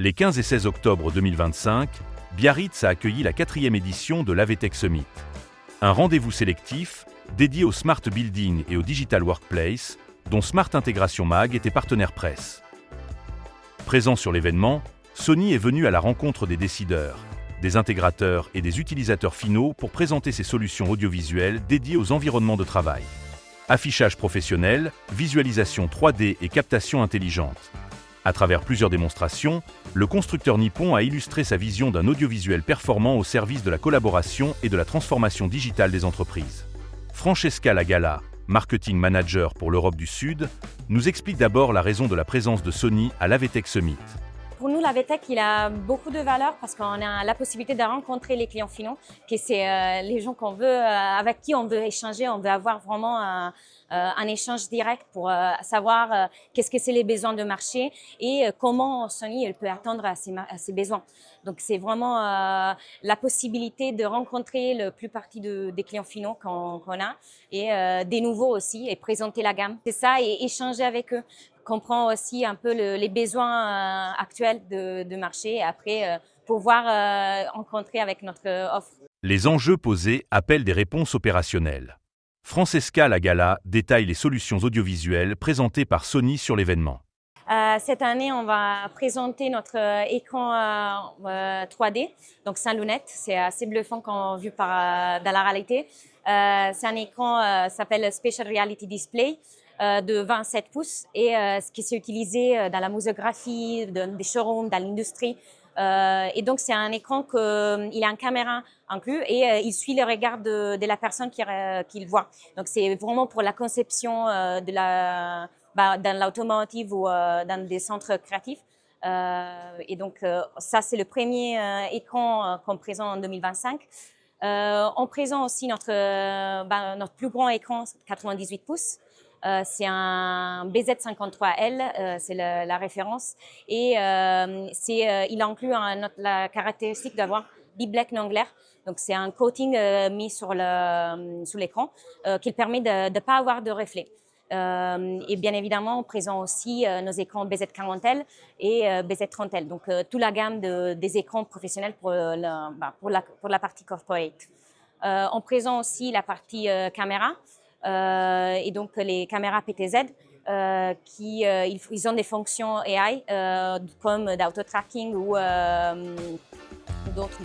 Les 15 et 16 octobre 2025, Biarritz a accueilli la 4e édition de l'AVTech Summit. Un rendez-vous sélectif dédié au Smart Building et au Digital Workplace, dont Smart Intégration Mag était partenaire presse. Présent sur l'événement, Sony est venu à la rencontre des décideurs, des intégrateurs et des utilisateurs finaux pour présenter ses solutions audiovisuelles dédiées aux environnements de travail. Affichage professionnel, visualisation 3D et captation intelligente. À travers plusieurs démonstrations, le constructeur nippon a illustré sa vision d'un audiovisuel performant au service de la collaboration et de la transformation digitale des entreprises. Francesca Lagala, marketing manager pour l'Europe du Sud, nous explique d'abord la raison de la présence de Sony à l'AVTech Summit. Pour nous, l'AVTech, il a beaucoup de valeur parce qu'on a la possibilité de rencontrer les clients finaux, que c'est les gens qu'on veut, avec qui on veut échanger, on veut avoir vraiment un échange direct pour savoir qu'est-ce que c'est les besoins de marché et comment Sony elle peut attendre à ces besoins. Donc c'est vraiment la possibilité de rencontrer le plus partie des clients finaux qu'on a et des nouveaux aussi et présenter la gamme. C'est ça et échanger avec eux. Comprend aussi un peu les besoins actuels de marché et après pouvoir rencontrer avec notre offre. Les enjeux posés appellent des réponses opérationnelles. Francesca Lagala détaille les solutions audiovisuelles présentées par Sony sur l'événement. Cette année, on va présenter notre écran 3D, donc sans lunettes. C'est assez bluffant quand vu dans la réalité. C'est un écran s'appelle Spatial Reality Display. De 27 pouces et ce qui s'est utilisé dans la muséographie, des showrooms, dans l'industrie. Et donc, c'est un écran il a une caméra inclus et il suit le regard de la personne qu'il voit. Donc, c'est vraiment pour la conception dans l'automotive ou dans des centres créatifs. Et donc, ça, c'est le premier écran qu'on présente en 2025. On présente aussi notre plus grand écran, 98 pouces. C'est un BZ53L, c'est la référence. Et il inclut la caractéristique d'avoir bi-black non-glare. Donc, c'est un coating mis sur l'écran qui permet de ne pas avoir de reflets. Et bien évidemment, on présente aussi nos écrans BZ40L et BZ30L. Donc, toute la gamme des écrans professionnels pour la partie corporate. On présente aussi la partie caméra. Et donc les caméras PTZ ils ont des fonctions AI comme d'auto-tracking ou d'autres.